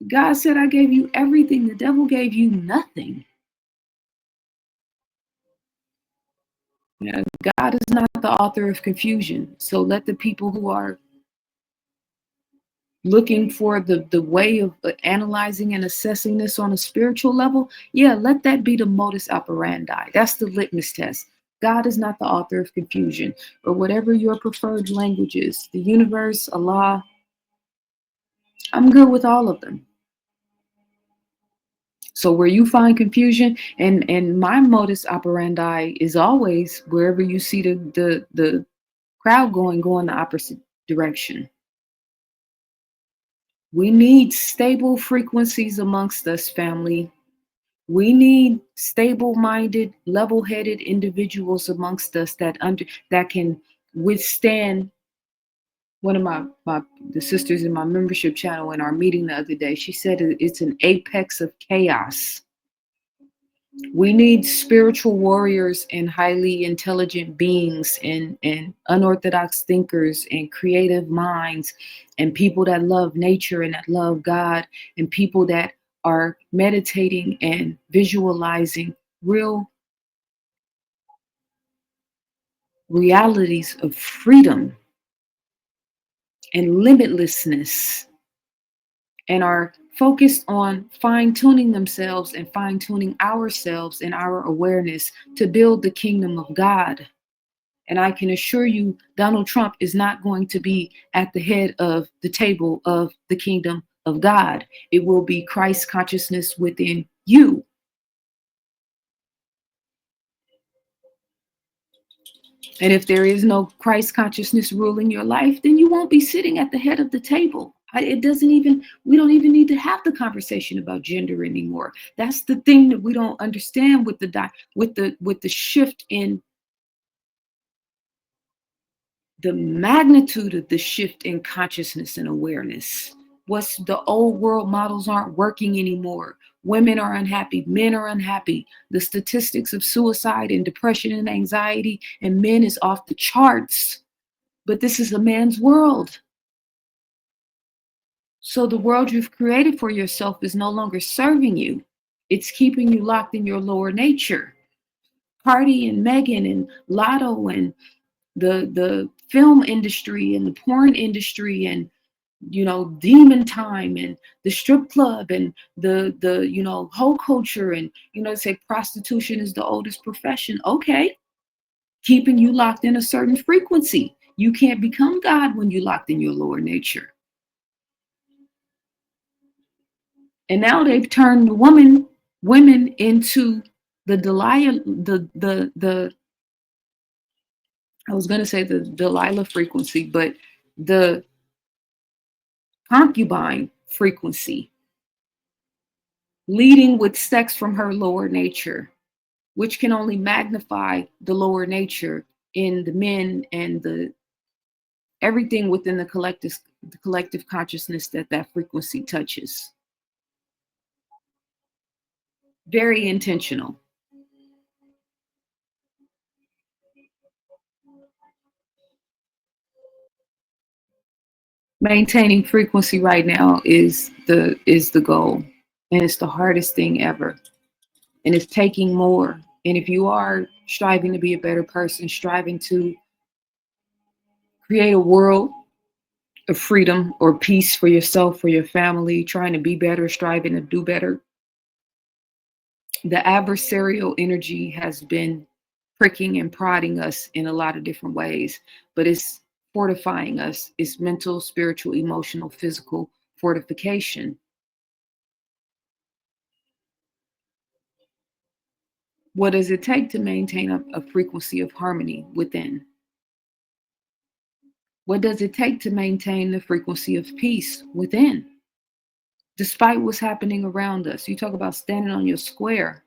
God said, I gave you everything. The devil gave you nothing. Yeah, God is not the author of confusion. So let the people who are looking for the way of analyzing and assessing this on a spiritual level, yeah, let that be the modus operandi. That's the litmus test. God is not the author of confusion, or whatever your preferred language is. The universe, Allah, I'm good with all of them. So where you find confusion, and my modus operandi is always wherever you see the crowd go in the opposite direction. We need stable frequencies amongst us, family. We need stable-minded, level-headed individuals amongst us that can withstand. One of the sisters in my membership channel in our meeting the other day, she said it's an apex of chaos. We need spiritual warriors and highly intelligent beings and unorthodox thinkers and creative minds and people that love nature and that love God and people that are meditating and visualizing real realities of freedom and limitlessness, and are focused on fine-tuning themselves and fine-tuning ourselves and our awareness to build the kingdom of God. And I can assure you, Donald Trump is not going to be at the head of the table of the kingdom of God. It will be Christ consciousness within you. And if there is no Christ consciousness ruling your life, then you won't be sitting at the head of the table. We don't even need to have the conversation about gender anymore. That's the thing that we don't understand with the shift in the magnitude of the shift in consciousness and awareness. What's the old world models aren't working anymore. Women are unhappy, men are unhappy. The statistics of suicide and depression and anxiety and men is off the charts. But this is a man's world. So the world you've created for yourself is no longer serving you. It's keeping you locked in your lower nature. Cardi and Megan and Lotto and the film industry and the porn industry and demon time and the strip club and the whole culture, and say prostitution is the oldest profession. Okay, keeping you locked in a certain frequency. You can't become God when you're locked in your lower nature. And now they've turned women into the Delilah, the I was going to say the Delilah frequency, but the concubine frequency, leading with sex from her lower nature, which can only magnify the lower nature in the men and the everything within the collective consciousness that that frequency touches. Very intentional. Maintaining frequency right now is the goal, and it's the hardest thing ever, and it's taking more. And if you are striving to be a better person, striving to create a world of freedom or peace for yourself, for your family, trying to be better, striving to do better, the adversarial energy has been pricking and prodding us in a lot of different ways, but it's fortifying us. It's mental, spiritual, emotional, physical fortification. What does it take to maintain a frequency of harmony within? What does it take to maintain the frequency of peace within? Despite what's happening around us, you talk about standing on your square,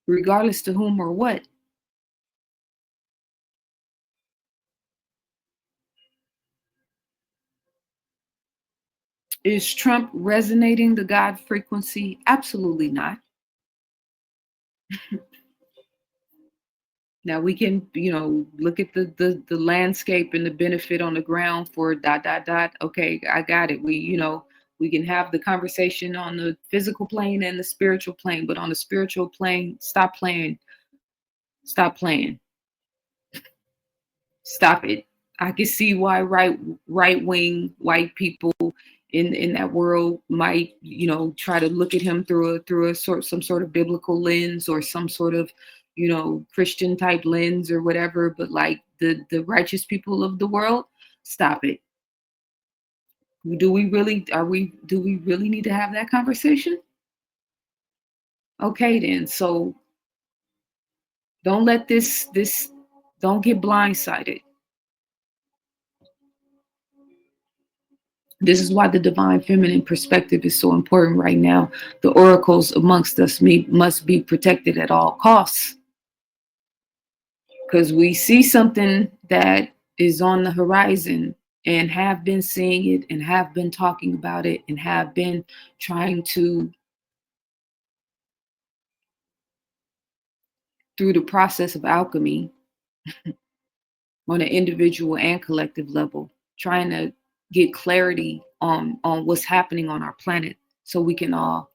regardless to whom or what. Is Trump resonating the God frequency? Absolutely not. Now we can, look at the landscape and the benefit on the ground for dot dot dot. Okay, I got it. We can have the conversation on the physical plane and the spiritual plane, but on the spiritual plane, stop playing. Stop playing. Stop it. I can see why right wing white people in that world might try to look at him through a some sort of biblical lens or some sort of Christian type lens or whatever, but like the righteous people of the world, stop it. Do we really need to have that conversation? Okay, then. So don't let this don't get blindsided. This is why the divine feminine perspective is so important right now. The oracles amongst us must be protected at all costs, because we see something that is on the horizon and have been seeing it and have been talking about it and have been trying to, through the process of alchemy, on an individual and collective level, trying to get clarity on what's happening on our planet so we can all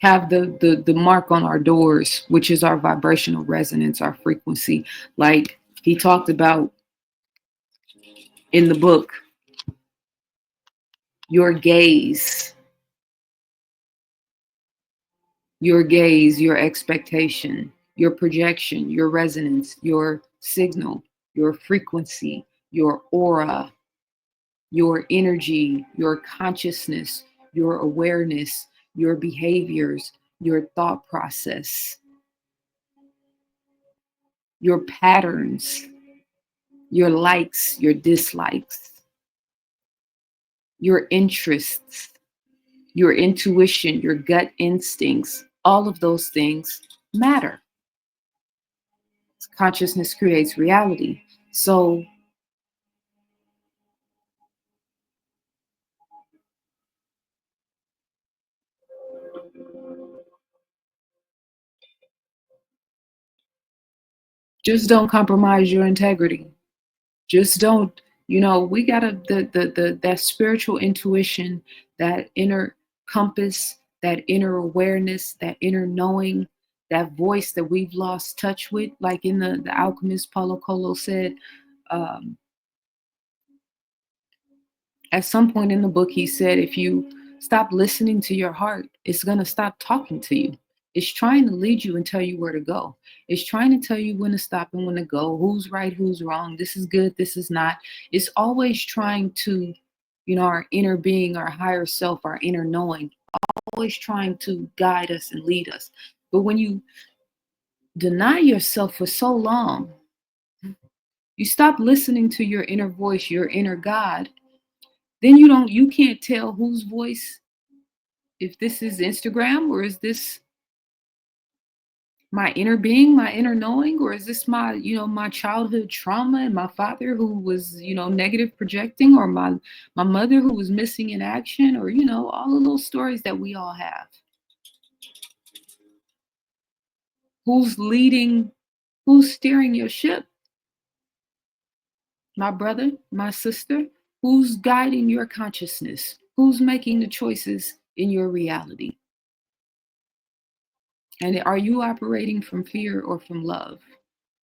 have the mark on our doors, which is our vibrational resonance, our frequency. Like he talked about in the book, your gaze, your expectation, your projection, your resonance, your signal, your frequency, your aura, your energy, your consciousness, your awareness, your behaviors, your thought process, your patterns, your likes, your dislikes, your interests, your intuition, your gut instincts, all of those things matter. Consciousness creates reality. So just don't compromise your integrity. Just don't, we gotta that spiritual intuition, that inner compass, that inner awareness, that inner knowing, that voice that we've lost touch with, like in the alchemist Paulo Coelho said, um, at some point in the book, he said, if you stop listening to your heart, it's going to stop talking to you. It's trying to lead you and tell you where to go. It's trying to tell you when to stop and when to go, who's right, who's wrong, this is good, this is not. It's always trying to, our inner being, our higher self, our inner knowing, always trying to guide us and lead us. But when you deny yourself for so long, you stop listening to your inner voice, your inner God, then you can't tell whose voice, if this is Instagram, or is this my inner being, my inner knowing, or is this my, my childhood trauma and my father who was, negative projecting, or my mother who was missing in action, or all of those stories that we all have. Who's leading, who's steering your ship? My brother, my sister? Who's guiding your consciousness? Who's making the choices in your reality? And are you operating from fear or from love?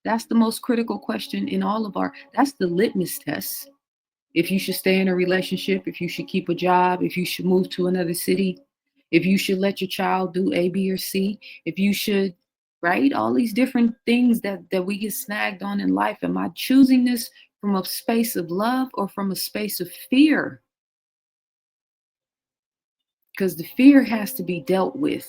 That's the most critical question in all of that's the litmus test. If you should stay in a relationship, if you should keep a job, if you should move to another city, if you should let your child do A, B, or C, if you should, right? All these different things that we get snagged on in life. Am I choosing this from a space of love or from a space of fear? Because the fear has to be dealt with.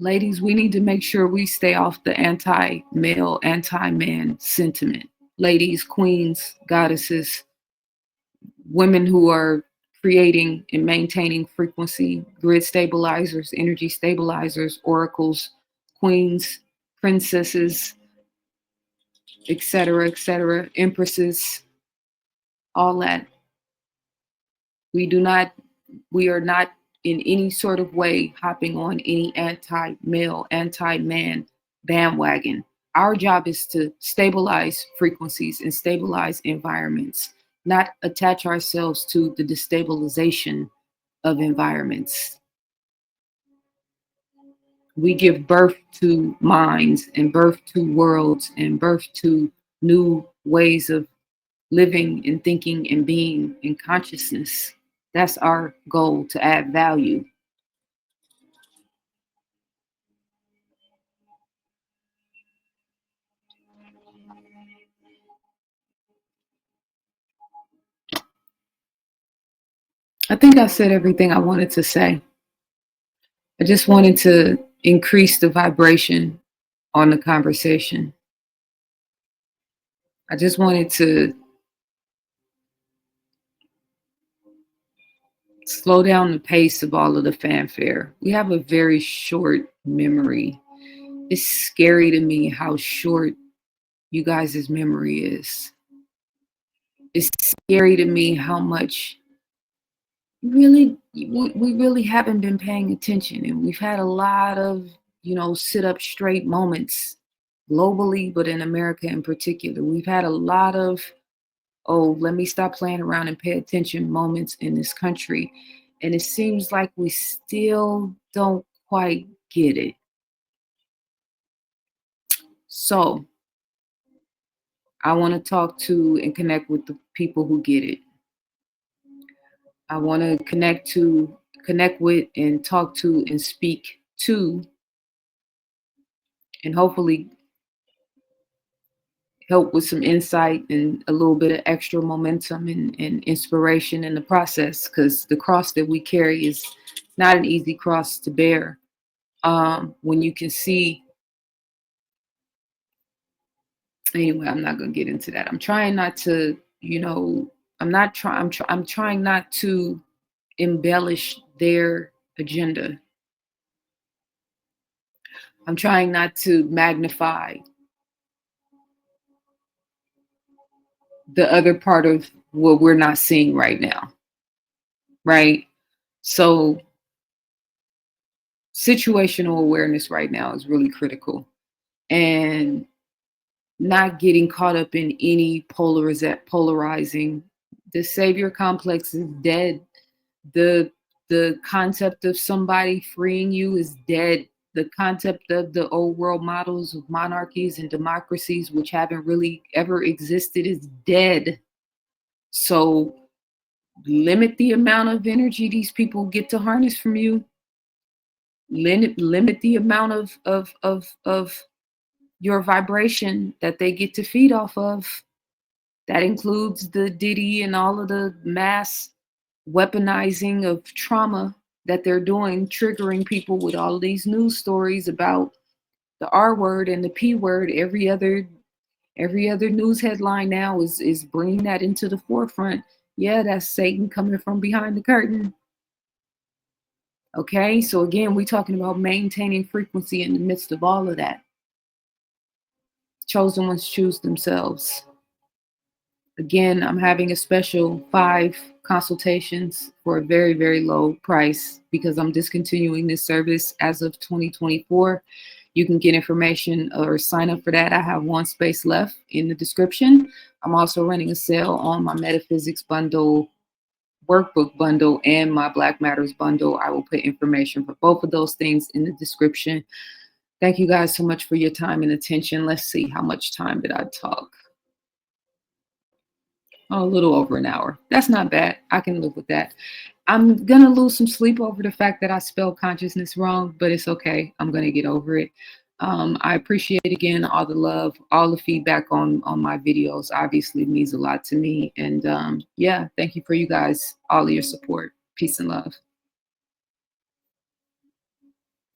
Ladies, we need to make sure we stay off the anti-male, anti-man sentiment. Ladies, queens, goddesses, women who are creating and maintaining frequency, grid stabilizers, energy stabilizers, oracles, queens, princesses, etc., empresses, all that. We are not in any sort of way hopping on any anti-male, anti-man bandwagon. Our job is to stabilize frequencies and stabilize environments, not attach ourselves to the destabilization of environments. We give birth to minds and birth to worlds and birth to new ways of living and thinking and being in consciousness. That's our goal, to add value. I think I said everything I wanted to say. I just wanted to increase the vibration on the conversation. I just wanted to slow down the pace of all of the fanfare. We have a very short memory. It's scary to me how short you guys' memory is. It's scary to me how much we really haven't been paying attention, and we've had a lot of sit up straight moments globally, but in America in particular. We've had a lot of, oh, let me stop playing around and pay attention moments in this country, and it seems like we still don't quite get it. So I want to talk to and connect with the people who get it. I want to connect with and talk to and speak to, and hopefully help with some insight and a little bit of extra momentum and inspiration in the process, because the cross that we carry is not an easy cross to bear. When you can see, anyway, I'm not going to get into that. I'm trying not to, I'm trying not to embellish their agenda. I'm trying not to magnify the other part of what we're not seeing right now. Right? So situational awareness right now is really critical, and not getting caught up in any polarizing. The savior complex is dead. The concept of somebody freeing you is dead. The concept of the old world models of monarchies and democracies, which haven't really ever existed, is dead. So limit the amount of energy these people get to harness from you. Limit the amount of your vibration that they get to feed off of. That includes the Diddy and all of the mass weaponizing of trauma that they're doing, triggering people with all these news stories about the R word and the P word. Every other news headline now is bringing that into the forefront. Yeah, that's Satan coming from behind the curtain. Okay, so again, we're talking about maintaining frequency in the midst of all of that. Chosen ones choose themselves. Again, I'm having a special 5 consultations for a very, very low price because I'm discontinuing this service as of 2024. You can get information or sign up for that. I have 1 space left in the description. I'm also running a sale on my metaphysics bundle, workbook bundle, and my Black Matters bundle. I will put information for both of those things in the description. Thank you guys so much for your time and attention. Let's see, how much time did I talk? Oh, a little over an hour. That's not bad. I can live with that. I'm going to lose some sleep over the fact that I spelled consciousness wrong, but it's okay. I'm going to get over it. I appreciate, again, all the love, all the feedback on my videos. Obviously, it means a lot to me. And yeah, thank you for you guys, all of your support. Peace and love.